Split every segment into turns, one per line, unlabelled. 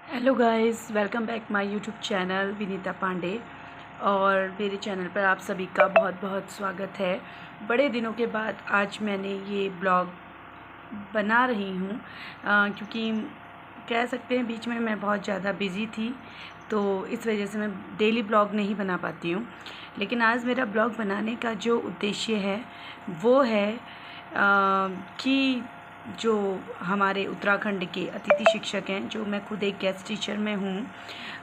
Hello guys, welcome back my YouTube channel Vineeta Pandey. और मेरे channel पर आप सभी का बहुत बहुत स्वागत है। बड़े दिनों के बाद आज मैंने ये ब्लॉग बना रही हूँ क्योंकि कह सकते हैं बीच में मैं बहुत ज़्यादा बिज़ी थी, तो इस वजह से मैं डेली ब्लॉग नहीं बना पाती हूँ। लेकिन आज मेरा ब्लॉग बनाने का जो उद्देश्य है वो है कि जो हमारे उत्तराखंड के अतिथि शिक्षक हैं, जो मैं खुद एक गेस्ट टीचर में हूँ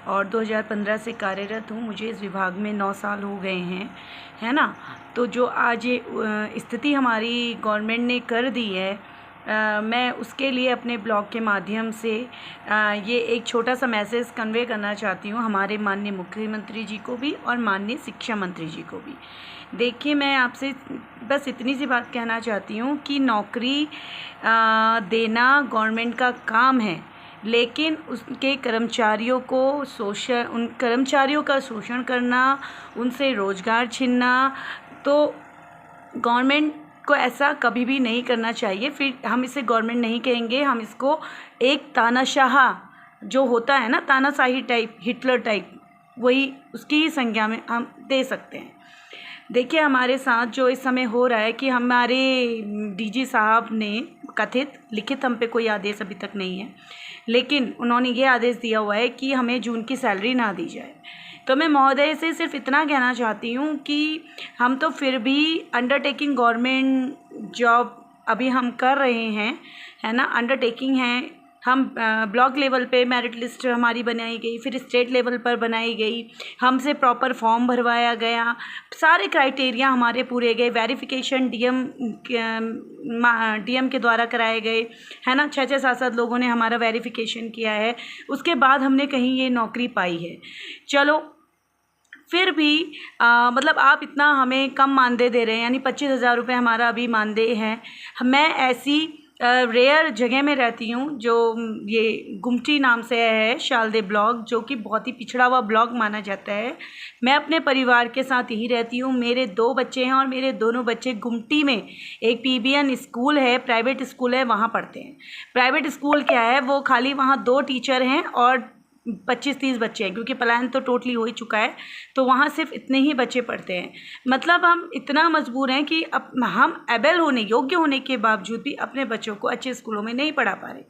और 2015 से कार्यरत हूँ, मुझे इस विभाग में 9 साल हो गए हैं, है ना। तो जो आज ये स्थिति हमारी गवर्नमेंट ने कर दी है, मैं उसके लिए अपने ब्लॉग के माध्यम से ये एक छोटा सा मैसेज कन्वे करना चाहती हूँ हमारे माननीय मुख्यमंत्री जी को भी और माननीय शिक्षा मंत्री जी को भी। देखिए, मैं आपसे बस इतनी सी बात कहना चाहती हूँ कि नौकरी देना गवर्नमेंट का काम है, लेकिन उसके कर्मचारियों को उन कर्मचारियों का शोषण करना, उनसे रोज़गार छीनना, तो गवर्नमेंट को ऐसा कभी भी नहीं करना चाहिए। फिर हम इसे गवर्नमेंट नहीं कहेंगे, हम इसको एक तानाशाह जो होता है ना, तानाशाही टाइप, हिटलर टाइप, वही उसकी ही संज्ञा में हम दे सकते हैं। देखिए, हमारे साथ जो इस समय हो रहा है कि हमारे डीजी साहब ने कथित लिखित हम पे कोई आदेश अभी तक नहीं है, लेकिन उन्होंने ये आदेश दिया हुआ है कि हमें जून की सैलरी ना दी जाए। तो मैं महोदय से सिर्फ इतना कहना चाहती हूँ कि हम तो फिर भी अंडरटेकिंग गवर्नमेंट जॉब अभी हम कर रहे हैं, है ना, अंडरटेकिंग है। हम ब्लॉक लेवल पे मेरिट लिस्ट हमारी बनाई गई, फिर स्टेट लेवल पर बनाई गई, हमसे प्रॉपर फॉर्म भरवाया गया, सारे क्राइटेरिया हमारे पूरे गए, वेरिफिकेशन डीएम के द्वारा कराए गए, है ना। 6-6 7-7 लोगों ने हमारा वेरिफिकेशन किया है, उसके बाद हमने कहीं ये नौकरी पाई है। चलो, फिर भी मतलब आप इतना हमें कम मानदेय दे रहे हैं, यानी 25,000 रुपये हमारा अभी मानदेय है। मैं ऐसी रेयर जगह में रहती हूँ जो ये गुमटी नाम से है, शालदे ब्लॉक, जो कि बहुत ही पिछड़ा हुआ ब्लॉक माना जाता है। मैं अपने परिवार के साथ यहीं रहती हूँ। मेरे 2 बच्चे हैं और मेरे दोनों बच्चे गुमटी में एक पीबीएन स्कूल है, प्राइवेट स्कूल है, वहाँ पढ़ते हैं। प्राइवेट स्कूल क्या है, वो खाली वहाँ 2 टीचर हैं और 25-30 बच्चे हैं, क्योंकि पलायन तो टोटली हो ही चुका है, तो वहाँ सिर्फ इतने ही बच्चे पढ़ते हैं। मतलब हम इतना मजबूर हैं कि अब हम एबल होने, योग्य होने के बावजूद भी अपने बच्चों को अच्छे स्कूलों में नहीं पढ़ा पा रहे,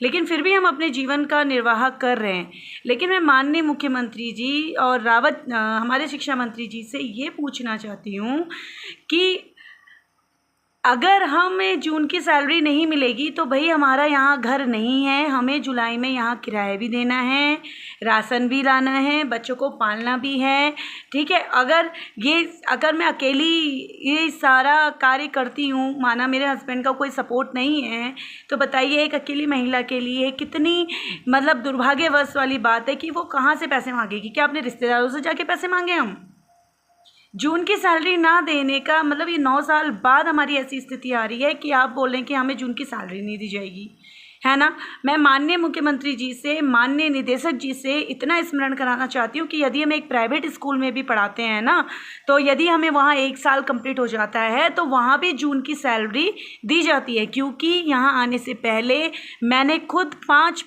लेकिन फिर भी हम अपने जीवन का निर्वाह कर रहे हैं। लेकिन मैं माननीय मुख्यमंत्री जी और हमारे शिक्षा मंत्री जी से ये पूछना चाहती हूँ कि अगर हमें जून की सैलरी नहीं मिलेगी तो भाई हमारा यहाँ घर नहीं है, हमें जुलाई में यहाँ किराया भी देना है, राशन भी लाना है, बच्चों को पालना भी है, ठीक है। अगर मैं अकेली ये सारा कार्य करती हूँ, माना मेरे हस्बैंड का कोई सपोर्ट नहीं है, तो बताइए एक अकेली महिला के लिए कितनी मतलब दुर्भाग्यवश वाली बात है कि वो कहाँ से पैसे मांगेगी। क्या अपने रिश्तेदारों से जाके पैसे मांगे हम? जून की सैलरी ना देने का मतलब ये 9 साल बाद हमारी ऐसी स्थिति आ रही है कि आप बोल रहे हैं कि हमें जून की सैलरी नहीं दी जाएगी, है ना। मैं माननीय मुख्यमंत्री जी से, माननीय निदेशक जी से इतना स्मरण कराना चाहती हूँ कि यदि हम एक प्राइवेट स्कूल में भी पढ़ाते हैं ना, तो यदि हमें वहाँ 1 साल कंप्लीट हो जाता है तो वहाँ भी जून की सैलरी दी जाती है, क्योंकि यहाँ आने से पहले मैंने खुद 5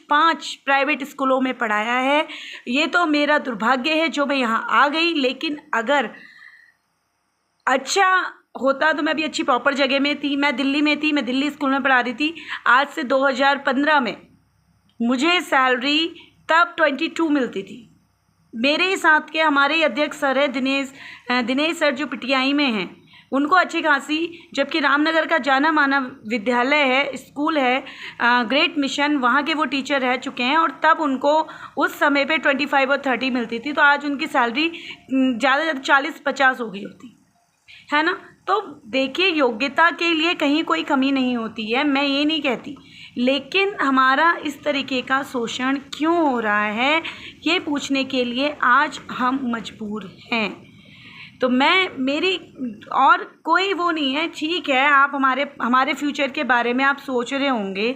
प्राइवेट स्कूलों में पढ़ाया है। ये तो मेरा दुर्भाग्य है जो मैं यहाँ आ गई, लेकिन अगर अच्छा होता तो मैं भी अच्छी प्रॉपर जगह में थी। मैं दिल्ली में थी, मैं दिल्ली स्कूल में पढ़ा रही थी। आज से 2015 में मुझे सैलरी तब 22 मिलती थी। मेरे ही साथ के हमारे अध्यक्ष सर है दिनेश सर, जो पटियाई में हैं, उनको अच्छी खासी, जबकि रामनगर का जाना माना विद्यालय है, स्कूल है, ग्रेट मिशन, वहाँ के वो टीचर रह चुके हैं, और तब उनको उस समय पे 25 और 30 मिलती थी। तो आज उनकी सैलरी ज़्यादा से ज़्यादा 40-50 हो गई होती, है ना। तो देखिए, योग्यता के लिए कहीं कोई कमी नहीं होती है, मैं ये नहीं कहती, लेकिन हमारा इस तरीके का शोषण क्यों हो रहा है, ये पूछने के लिए आज हम मजबूर हैं। तो मेरी और कोई वो नहीं है। ठीक है, आप हमारे फ्यूचर के बारे में आप सोच रहे होंगे,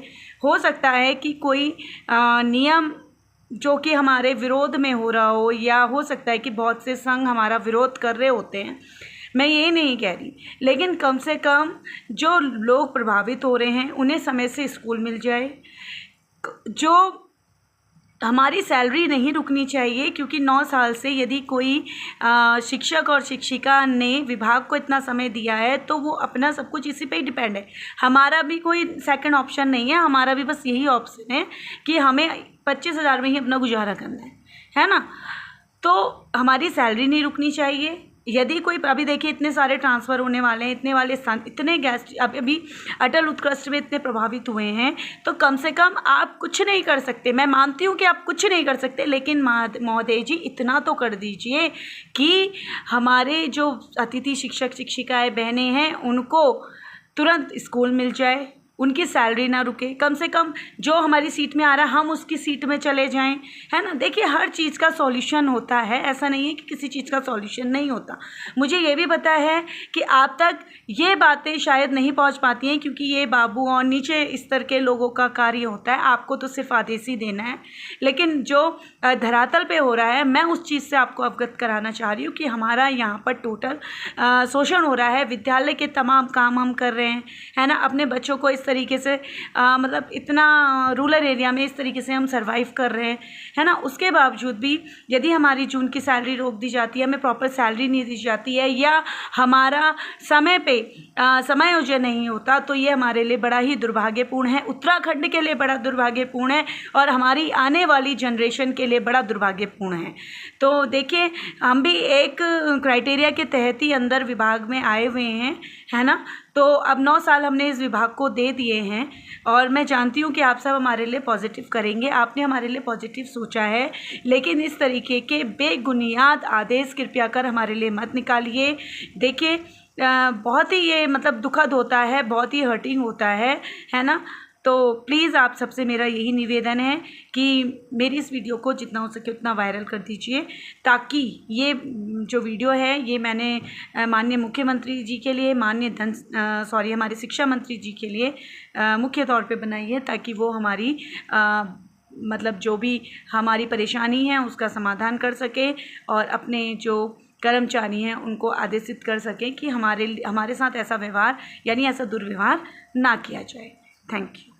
हो सकता है कि कोई नियम जो कि हमारे विरोध में हो रहा हो, या हो सकता है कि बहुत से संघ हमारा विरोध कर रहे होते हैं, मैं ये नहीं कह रही, लेकिन कम से कम जो लोग प्रभावित हो रहे हैं उन्हें समय से स्कूल मिल जाए, जो हमारी सैलरी नहीं रुकनी चाहिए, क्योंकि 9 साल से यदि कोई शिक्षक और शिक्षिका ने विभाग को इतना समय दिया है तो वो अपना सब कुछ इसी पे ही डिपेंड है। हमारा भी कोई सेकंड ऑप्शन नहीं है, हमारा भी बस यही ऑप्शन है कि हमें 25,000 में ही अपना गुजारा करना है ना। तो हमारी सैलरी नहीं रुकनी चाहिए। यदि कोई, अभी देखिए इतने सारे ट्रांसफ़र होने वाले हैं, इतने वाले स्थान, इतने गेस्ट अभी अटल उत्कृष्ट में इतने प्रभावित हुए हैं, तो कम से कम आप कुछ नहीं कर सकते। मैं मानती हूँ कि आप कुछ नहीं कर सकते, लेकिन महोदय जी इतना तो कर दीजिए कि हमारे जो अतिथि शिक्षक शिक्षिकाएँ बहनें हैं उनको तुरंत स्कूल मिल जाए, उनकी सैलरी ना रुके, कम से कम जो हमारी सीट में आ रहा है हम उसकी सीट में चले जाएं, है ना। देखिए हर चीज़ का सॉल्यूशन होता है, ऐसा नहीं है कि किसी चीज़ का सॉल्यूशन नहीं होता। मुझे ये भी पता है कि आप तक ये बातें शायद नहीं पहुंच पाती हैं, क्योंकि ये बाबू और नीचे स्तर के लोगों का कार्य होता है, आपको तो सिर्फ आदेश ही देना है। लेकिन जो धरातल पे हो रहा है, मैं उस चीज़ से आपको अवगत कराना चाह रही हूँ कि हमारा यहाँ पर टोटल शोषण हो रहा है। विद्यालय के तमाम काम हम कर रहे हैं, है ना, अपने बच्चों को इस तरीके से मतलब इतना रूरल एरिया में इस तरीके से हम सरवाइव कर रहे हैं, है ना। उसके बावजूद भी यदि हमारी जून की सैलरी रोक दी जाती है, हमें प्रॉपर सैलरी नहीं दी जाती है, या हमारा समय पे समायोजन नहीं होता, तो ये हमारे लिए बड़ा ही दुर्भाग्यपूर्ण है, उत्तराखंड के लिए बड़ा दुर्भाग्यपूर्ण है और हमारी आने वाली जनरेशन के लिए बड़ा दुर्भाग्यपूर्ण है। तो देखिए हम भी एक क्राइटेरिया के तहत ही अंदर विभाग में आए हुए हैं, है ना। तो अब 9 साल हमने इस विभाग को दे दिए हैं और मैं जानती हूँ कि आप सब हमारे लिए पॉजिटिव करेंगे, आपने हमारे लिए पॉजिटिव सोचा है, लेकिन इस तरीके के बेबुनियाद आदेश कृपया कर हमारे लिए मत निकालिए। देखिए बहुत ही ये मतलब दुखद होता है, बहुत ही हर्टिंग होता है ना। तो प्लीज़ आप सबसे मेरा यही निवेदन है कि मेरी इस वीडियो को जितना हो सके उतना वायरल कर दीजिए, ताकि ये जो वीडियो है ये मैंने माननीय मुख्यमंत्री जी के लिए, हमारे शिक्षा मंत्री जी के लिए मुख्य तौर पे बनाई है, ताकि वो हमारी मतलब जो भी हमारी परेशानी है उसका समाधान कर सके और अपने जो कर्मचारी हैं उनको आदेशित कर सकें कि हमारे साथ ऐसा व्यवहार यानी ऐसा दुर्व्यवहार ना किया जाए। Thank you.